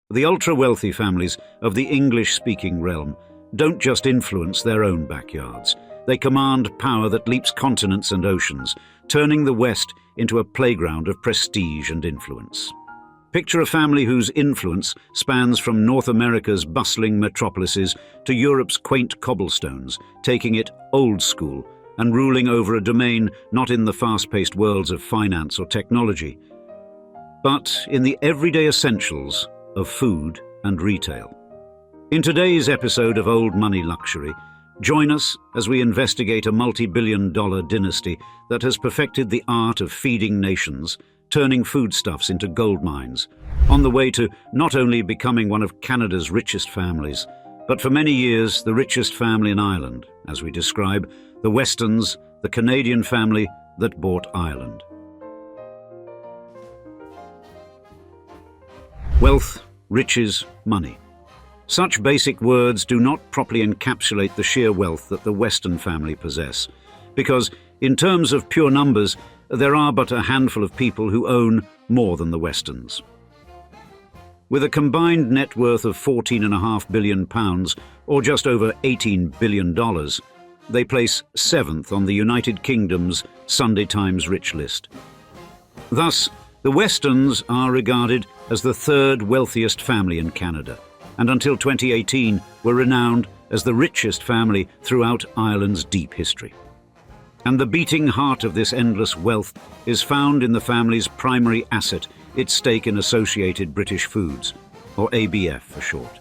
The ultra-wealthy families of the English-speaking realm don't just influence their own backyards. They command power that leaps continents and oceans, turning the West into a playground of prestige and influence. Picture a family whose influence spans from North America's bustling metropolises to Europe's quaint cobblestones, taking it old school and ruling over a domain not in the fast-paced worlds of finance or technology, but in the everyday essentials of food and retail. In today's episode of Old Money Luxury, join us as we investigate a multi-billion-dollar dynasty that has perfected the art of feeding nations, turning foodstuffs into gold mines, on the way to not only becoming one of Canada's richest families, but for many years the richest family in Ireland, as we describe the Westons, the Canadian family that bought Ireland. Wealth, riches, money. Such basic words do not properly encapsulate the sheer wealth that the Weston family possess, because, in terms of pure numbers, there are but a handful of people who own more than the Westons. With a combined net worth of £14.5 billion, or just over $18 billion, they place 7th on the United Kingdom's Sunday Times Rich list. Thus, the Westons are regarded as the third wealthiest family in Canada, and until 2018 were renowned as the richest family throughout Ireland's deep history. And the beating heart of this endless wealth is found in the family's primary asset, its stake in Associated British Foods, or ABF for short.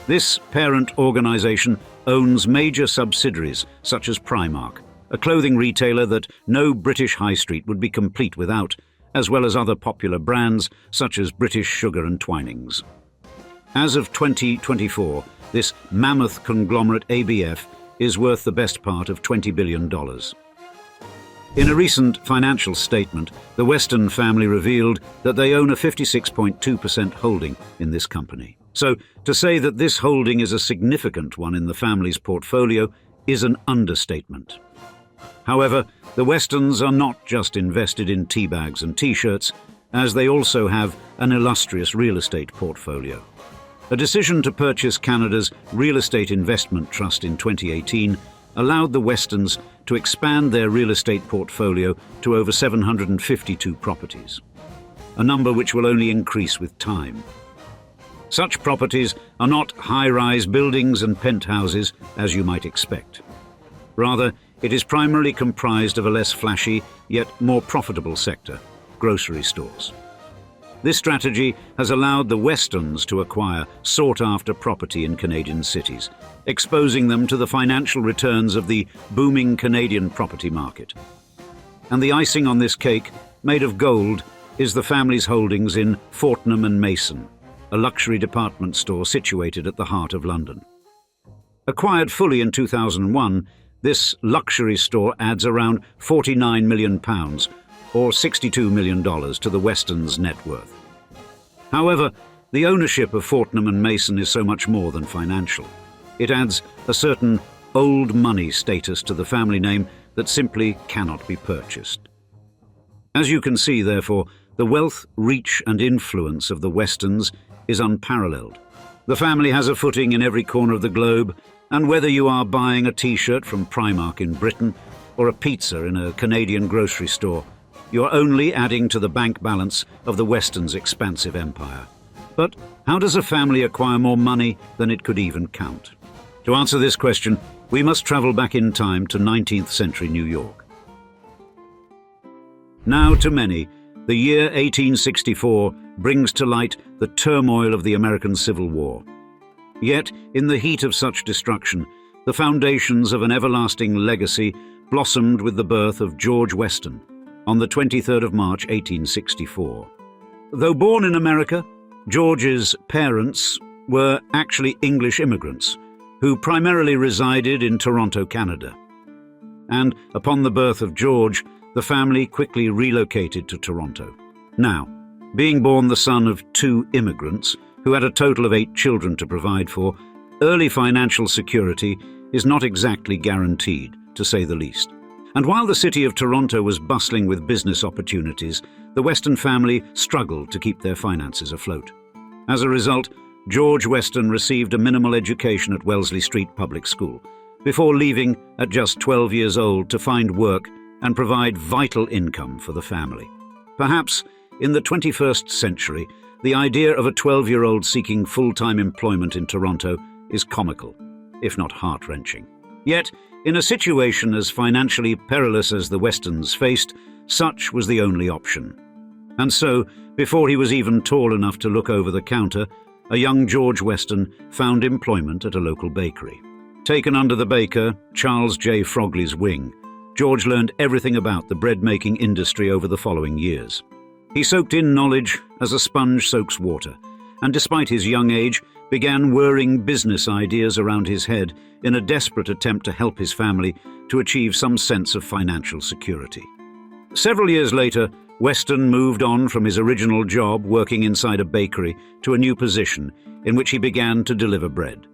This parent organisation owns major subsidiaries such as Primark, a clothing retailer that no British high street would be complete without, as well as other popular brands such as British Sugar and Twinings. As of 2024, this mammoth conglomerate ABF is worth the best part of $20 billion. In a recent financial statement, the Weston family revealed that they own a 56.2% holding in this company. So, to say that this holding is a significant one in the family's portfolio is an understatement. However, the Westons are not just invested in tea bags and T-shirts, as they also have an illustrious real estate portfolio. A decision to purchase Canada's Real Estate Investment Trust in 2018 allowed the Westons to expand their real estate portfolio to over 752 properties, a number which will only increase with time. Such properties are not high-rise buildings and penthouses, as you might expect. Rather, it is primarily comprised of a less flashy, yet more profitable sector, grocery stores. This strategy has allowed the Westons to acquire sought-after property in Canadian cities, exposing them to the financial returns of the booming Canadian property market. And the icing on this cake, made of gold, is the family's holdings in Fortnum & Mason, a luxury department store situated at the heart of London. Acquired fully in 2001, this luxury store adds around £49 million, or $62 million to the Westons' net worth. However, the ownership of Fortnum & Mason is so much more than financial. It adds a certain old money status to the family name that simply cannot be purchased. As you can see, therefore, the wealth, reach and influence of the Westons is unparalleled. The family has a footing in every corner of the globe, and whether you are buying a T-shirt from Primark in Britain or a pizza in a Canadian grocery store, you're only adding to the bank balance of the Westons' expansive empire. But how does a family acquire more money than it could even count? To answer this question, we must travel back in time to 19th century New York. Now, to many, the year 1864 brings to light the turmoil of the American Civil War. Yet, in the heat of such destruction, the foundations of an everlasting legacy blossomed with the birth of George Weston on the 23rd of March 1864. Though born in America, George's parents were actually English immigrants who primarily resided in Toronto, Canada. And upon the birth of George, the family quickly relocated to Toronto. Now, being born the son of two immigrants who had a total of 8 children to provide for, early financial security is not exactly guaranteed, to say the least. And while the city of Toronto was bustling with business opportunities, the Weston family struggled to keep their finances afloat. As a result, George Weston received a minimal education at Wellesley Street Public School, before leaving at just 12 years old to find work and provide vital income for the family. Perhaps, in the 21st century, the idea of a 12-year-old seeking full-time employment in Toronto is comical, if not heart-wrenching. Yet, in a situation as financially perilous as the Westons faced, such was the only option. And so, before he was even tall enough to look over the counter, a young George Weston found employment at a local bakery. Taken under the baker, Charles J. Frogley's wing, George learned everything about the bread-making industry over the following years. He soaked in knowledge as a sponge soaks water, and despite his young age, began whirring business ideas around his head in a desperate attempt to help his family to achieve some sense of financial security. Several years later, Weston moved on from his original job working inside a bakery to a new position in which he began to deliver bread.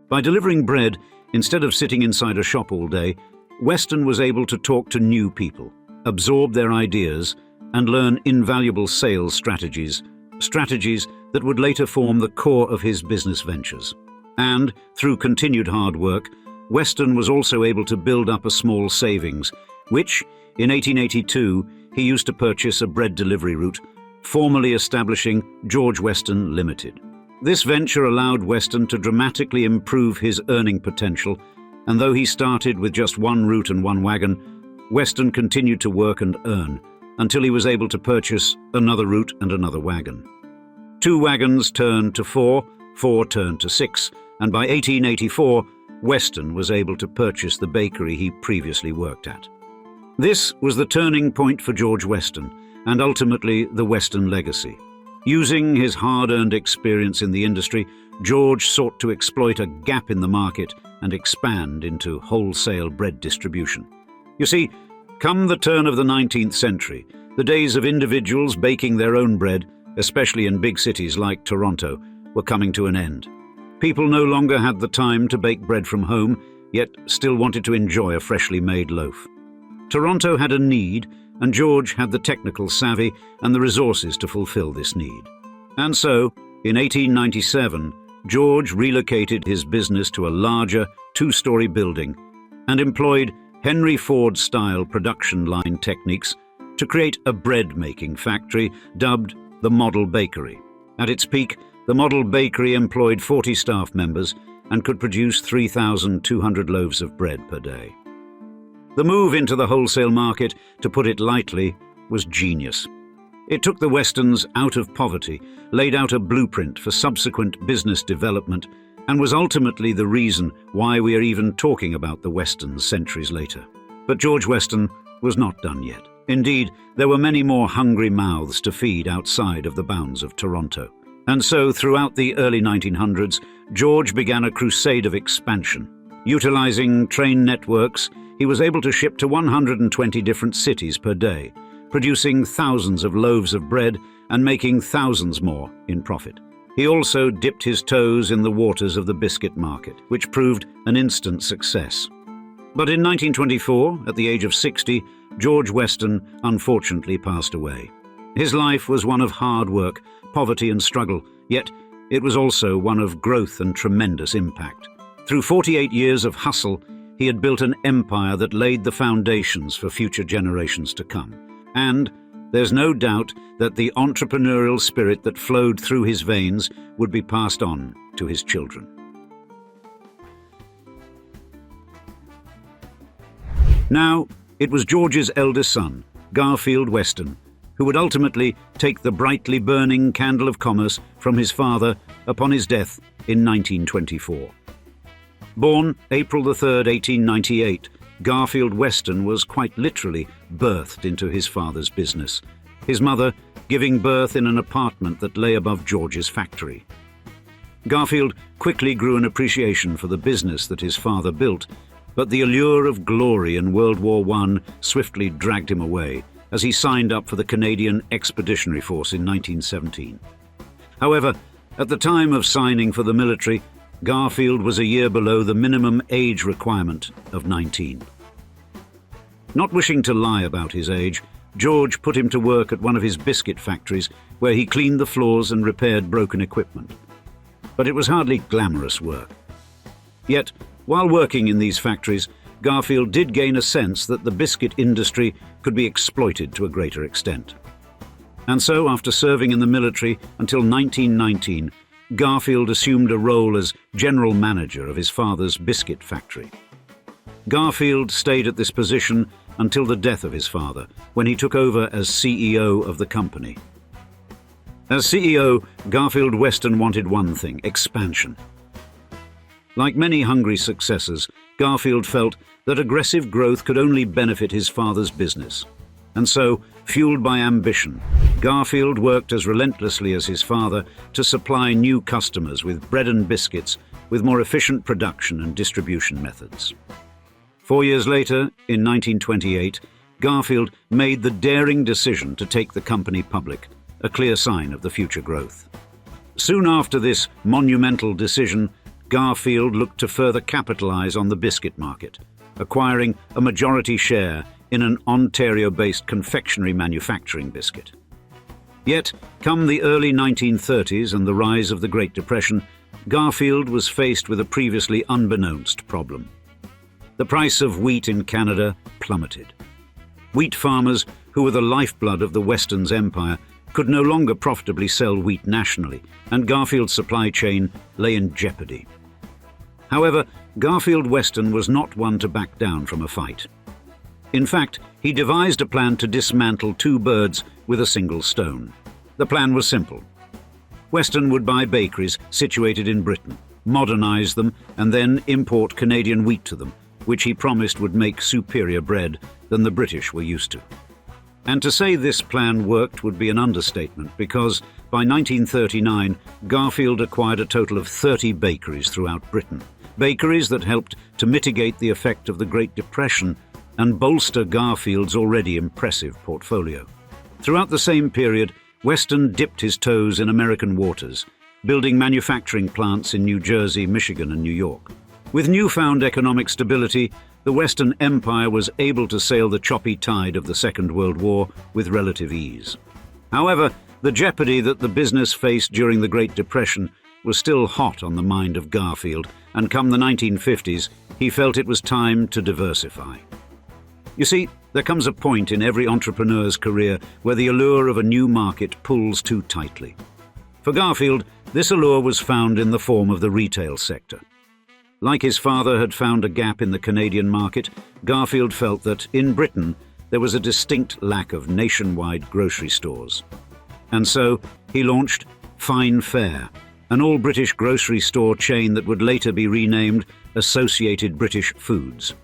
By delivering bread, instead of sitting inside a shop all day, Weston was able to talk to new people, absorb their ideas, and learn invaluable sales strategies that would later form the core of his business ventures. And, through continued hard work, Weston was also able to build up a small savings, which, in 1882, he used to purchase a bread delivery route, formally establishing George Weston Limited. This venture allowed Weston to dramatically improve his earning potential, and though he started with just one route and one wagon, Weston continued to work and earn until he was able to purchase another route and another wagon. 2 wagons turned to 4, 4 turned to 6, and by 1884, Weston was able to purchase the bakery he previously worked at. This was the turning point for George Weston, and ultimately the Weston legacy. Using his hard-earned experience in the industry, George sought to exploit a gap in the market and expand into wholesale bread distribution. You see, come the turn of the 19th century, the days of individuals baking their own bread, especially in big cities like Toronto, were coming to an end. People no longer had the time to bake bread from home, yet still wanted to enjoy a freshly made loaf. Toronto had a need, and George had the technical savvy and the resources to fulfill this need. And so, in 1897, George relocated his business to a larger, 2-story building and employed Henry Ford-style production line techniques to create a bread-making factory dubbed the Model Bakery. At its peak, the Model Bakery employed 40 staff members and could produce 3,200 loaves of bread per day. The move into the wholesale market, to put it lightly, was genius. It took the Westons out of poverty, laid out a blueprint for subsequent business development, and was ultimately the reason why we are even talking about the Westons centuries later. But George Weston was not done yet. Indeed, there were many more hungry mouths to feed outside of the bounds of Toronto. And so, throughout the early 1900s, George began a crusade of expansion. Utilizing train networks, he was able to ship to 120 different cities per day, producing thousands of loaves of bread and making thousands more in profit. He also dipped his toes in the waters of the biscuit market, which proved an instant success. But in 1924, at the age of 60, George Weston unfortunately passed away. His life was one of hard work, poverty and struggle, yet it was also one of growth and tremendous impact. Through 48 years of hustle, he had built an empire that laid the foundations for future generations to come. And there's no doubt that the entrepreneurial spirit that flowed through his veins would be passed on to his children. Now, it was George's eldest son, Garfield Weston, who would ultimately take the brightly burning candle of commerce from his father upon his death in 1924. Born April 3, 1898, Garfield Weston was quite literally birthed into his father's business, his mother giving birth in an apartment that lay above George's factory. Garfield quickly grew an appreciation for the business that his father built, but the allure of glory in World War I swiftly dragged him away as he signed up for the Canadian Expeditionary Force in 1917. However, at the time of signing for the military, Garfield was a year below the minimum age requirement of 19. Not wishing to lie about his age, George put him to work at one of his biscuit factories where he cleaned the floors and repaired broken equipment. But it was hardly glamorous work. Yet, while working in these factories, Garfield did gain a sense that the biscuit industry could be exploited to a greater extent. And so, after serving in the military until 1919, Garfield assumed a role as general manager of his father's biscuit factory. Garfield stayed at this position until the death of his father, when he took over as CEO of the company. As CEO, Garfield Weston wanted one thing: expansion. Like many hungry successors, Garfield felt that aggressive growth could only benefit his father's business. And so, fueled by ambition, Garfield worked as relentlessly as his father to supply new customers with bread and biscuits with more efficient production and distribution methods. 4 years later, in 1928, Garfield made the daring decision to take the company public, a clear sign of the future growth. Soon after this monumental decision, Garfield looked to further capitalize on the biscuit market, acquiring a majority share in an Ontario-based confectionery manufacturing biscuit. Yet, come the early 1930s and the rise of the Great Depression, Garfield was faced with a previously unbeknownst problem. The price of wheat in Canada plummeted. Wheat farmers, who were the lifeblood of the Westons empire, could no longer profitably sell wheat nationally, and Garfield's supply chain lay in jeopardy. However, Garfield Weston was not one to back down from a fight. In fact, he devised a plan to dismantle two birds with a single stone. The plan was simple. Weston would buy bakeries situated in Britain, modernize them, and then import Canadian wheat to them, which he promised would make superior bread than the British were used to. And to say this plan worked would be an understatement, because by 1939, Garfield acquired a total of 30 bakeries throughout Britain. Bakeries that helped to mitigate the effect of the Great Depression and bolster Garfield's already impressive portfolio. Throughout the same period, Weston dipped his toes in American waters, building manufacturing plants in New Jersey, Michigan, and New York. With newfound economic stability, the Western Empire was able to sail the choppy tide of the Second World War with relative ease. However, the jeopardy that the business faced during the Great Depression was still hot on the mind of Garfield, and come the 1950s, he felt it was time to diversify. You see, there comes a point in every entrepreneur's career where the allure of a new market pulls too tightly. For Garfield, this allure was found in the form of the retail sector. Like his father had found a gap in the Canadian market, Garfield felt that, in Britain, there was a distinct lack of nationwide grocery stores. And so, he launched Fine Fare, an all-British grocery store chain that would later be renamed Associated British Foods.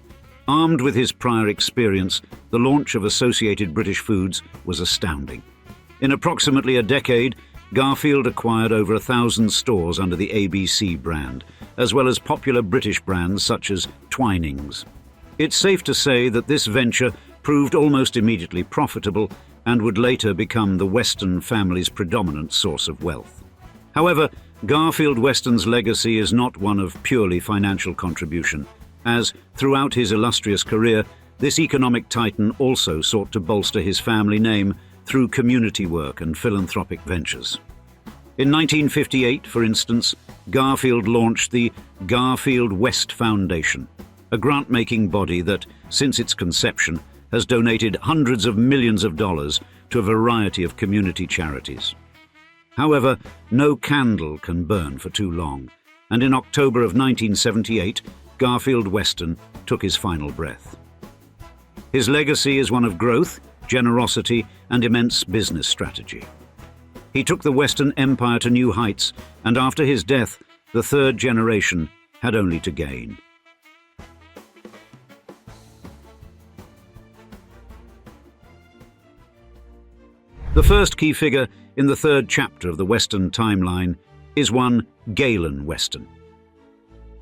Armed with his prior experience, the launch of Associated British Foods was astounding. In approximately a decade, Garfield acquired over 1,000 stores under the ABC brand, as well as popular British brands such as Twinings. It's safe to say that this venture proved almost immediately profitable and would later become the Weston family's predominant source of wealth. However, Garfield Weston's legacy is not one of purely financial contribution, as, throughout his illustrious career, this economic titan also sought to bolster his family name through community work and philanthropic ventures. In 1958, for instance, Garfield launched the Garfield West Foundation, a grant-making body that, since its conception, has donated hundreds of millions of dollars to a variety of community charities. However, no candle can burn for too long, and in October of 1978, Garfield Weston took his final breath. His legacy is one of growth, generosity, and immense business strategy. He took the Western Empire to new heights, and after his death, the third generation had only to gain. The first key figure in the third chapter of the Western timeline is one Galen Weston.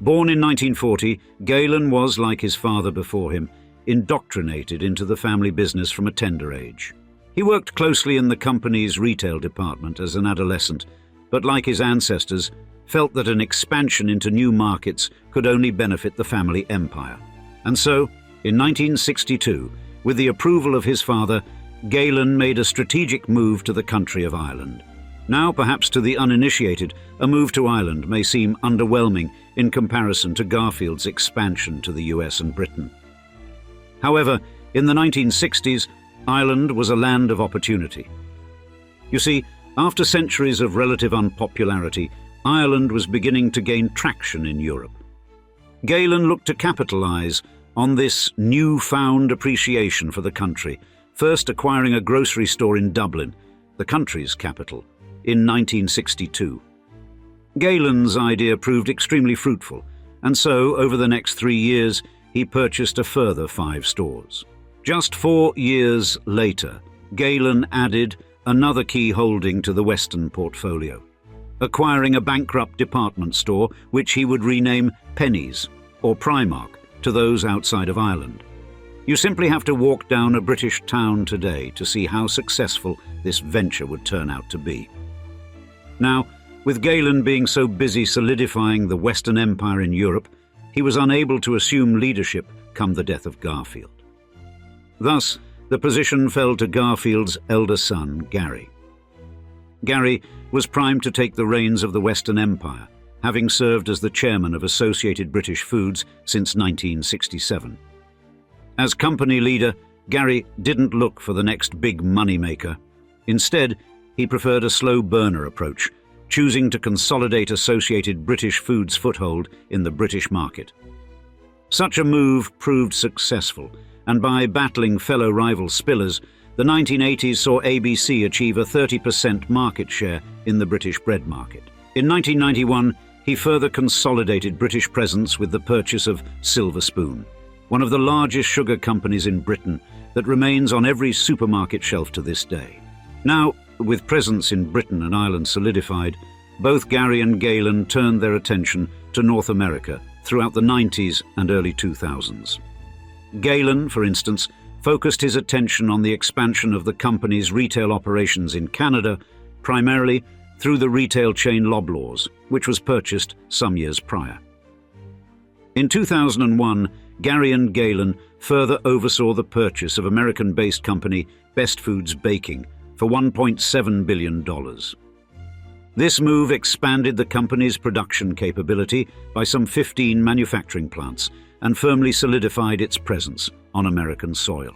Born in 1940, Galen was, like his father before him, indoctrinated into the family business from a tender age. He worked closely in the company's retail department as an adolescent, but like his ancestors, felt that an expansion into new markets could only benefit the family empire. And so, in 1962, with the approval of his father, Galen made a strategic move to the country of Ireland. Now, perhaps to the uninitiated, a move to Ireland may seem underwhelming in comparison to Garfield's expansion to the US and Britain. However, in the 1960s, Ireland was a land of opportunity. You see, after centuries of relative unpopularity, Ireland was beginning to gain traction in Europe. Galen looked to capitalize on this newfound appreciation for the country, first acquiring a grocery store in Dublin, the country's capital, in 1962. Galen's idea proved extremely fruitful, and so, over the next 3 years, he purchased a further 5 stores. Just 4 years later, Galen added another key holding to the Weston portfolio, acquiring a bankrupt department store which he would rename Pennies or Primark to those outside of Ireland. You simply have to walk down a British town today to see how successful this venture would turn out to be. Now, with Galen being so busy solidifying the Western Empire in Europe, he was unable to assume leadership come the death of Garfield. Thus, the position fell to Garfield's elder son, Gary. Gary was primed to take the reins of the Western Empire, having served as the chairman of Associated British Foods since 1967. As company leader, Gary didn't look for the next big moneymaker. Instead, he preferred a slow burner approach, choosing to consolidate Associated British Foods' foothold in the British market. Such a move proved successful, and by battling fellow rival Spillers, the 1980s saw ABC achieve a 30% market share in the British bread market. In 1991, he further consolidated British presence with the purchase of Silver Spoon, one of the largest sugar companies in Britain that remains on every supermarket shelf to this day. Now, with presence in Britain and Ireland solidified, both Gary and Galen turned their attention to North America throughout the 90s and early 2000s. Galen, for instance, focused his attention on the expansion of the company's retail operations in Canada, primarily through the retail chain Loblaws, which was purchased some years prior. In 2001, Gary and Galen further oversaw the purchase of American-based company Best Foods Baking for $1.7 billion. This move expanded the company's production capability by some 15 manufacturing plants and firmly solidified its presence on American soil.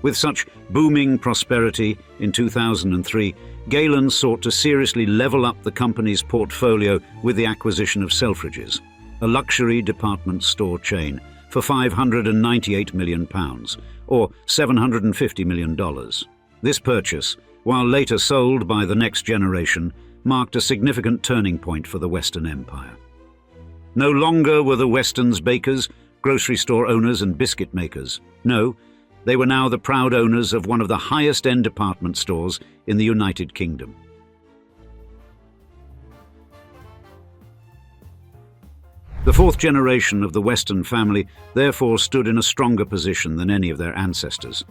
With such booming prosperity in 2003, Galen sought to seriously level up the company's portfolio with the acquisition of Selfridges, a luxury department store chain, for £598 million, or $750 million. This purchase, while later sold by the next generation, marked a significant turning point for the Western Empire. No longer were the Westons bakers, grocery store owners and biscuit makers. No, they were now the proud owners of one of the highest-end department stores in the United Kingdom. The fourth generation of the Weston family therefore stood in a stronger position than any of their ancestors,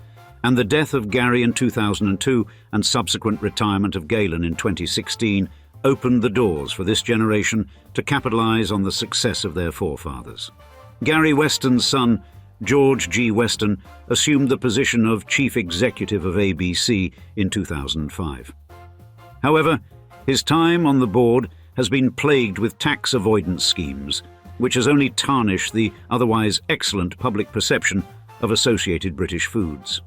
and the death of Gary in 2002 and subsequent retirement of Galen in 2016 opened the doors for this generation to capitalize on the success of their forefathers. Gary Weston's son, George G. Weston, assumed the position of chief executive of ABC in 2005. However, his time on the board has been plagued with tax avoidance schemes, which has only tarnished the otherwise excellent public perception of Associated British Foods.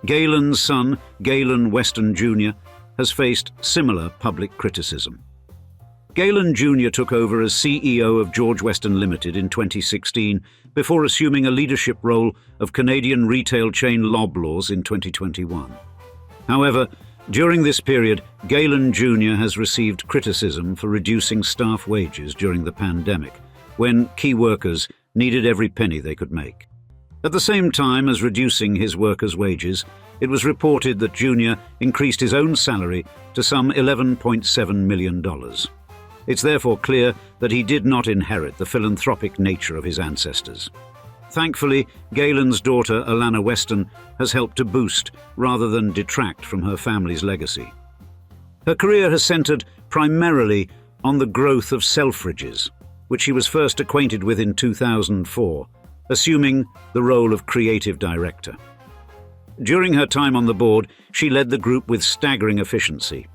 Galen's son, Galen Weston Jr., has faced similar public criticism. Galen Jr. took over as CEO of George Weston Limited in 2016 before assuming a leadership role of Canadian retail chain Loblaws in 2021. However, during this period, Galen Jr. has received criticism for reducing staff wages during the pandemic, when key workers needed every penny they could make. At the same time as reducing his workers' wages, it was reported that Jr. increased his own salary to some $11.7 million. It's therefore clear that he did not inherit the philanthropic nature of his ancestors. Thankfully, Galen's daughter, Alana Weston, has helped to boost rather than detract from her family's legacy. Her career has centered primarily on the growth of Selfridges, which she was first acquainted with in 2004, assuming the role of creative director. During her time on the board, she led the group with staggering efficiency.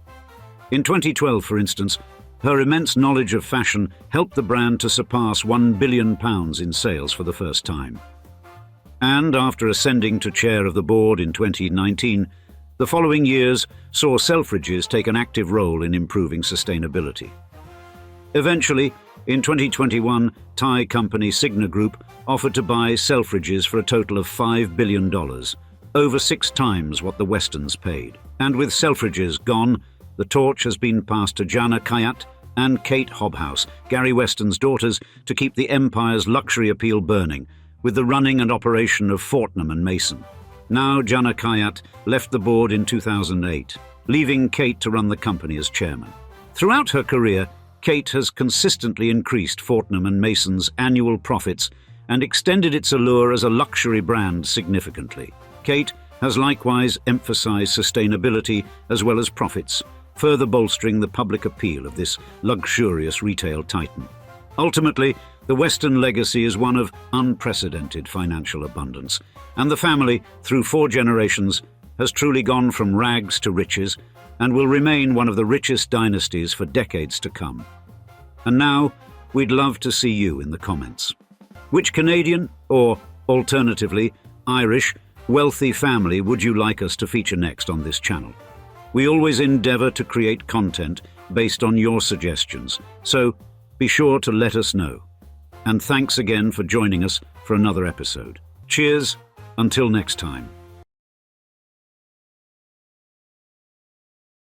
In 2012, for instance, her immense knowledge of fashion helped the brand to surpass £1 billion in sales for the first time. And after ascending to chair of the board in 2019, the following years saw Selfridges take an active role in improving sustainability. Eventually, in 2021, Thai company Signa Group offered to buy Selfridges for a total of $5 billion, over 6 times what the Westons paid. And with Selfridges gone, the torch has been passed to Jana Kayat and Kate Hobhouse, Gary Weston's daughters, to keep the empire's luxury appeal burning, with the running and operation of Fortnum and Mason. Now Jana Kayat left the board in 2008, leaving Kate to run the company as chairman. Throughout her career, Kate has consistently increased Fortnum and Mason's annual profits and extended its allure as a luxury brand significantly. Kate has likewise emphasized sustainability as well as profits, further bolstering the public appeal of this luxurious retail titan. Ultimately, the Weston legacy is one of unprecedented financial abundance, and the family, through 4 generations, has truly gone from rags to riches and will remain one of the richest dynasties for decades to come. And now, we'd love to see you in the comments. Which Canadian, or alternatively, Irish, wealthy family would you like us to feature next on this channel? We always endeavour to create content based on your suggestions, so be sure to let us know. And thanks again for joining us for another episode. Cheers, until next time.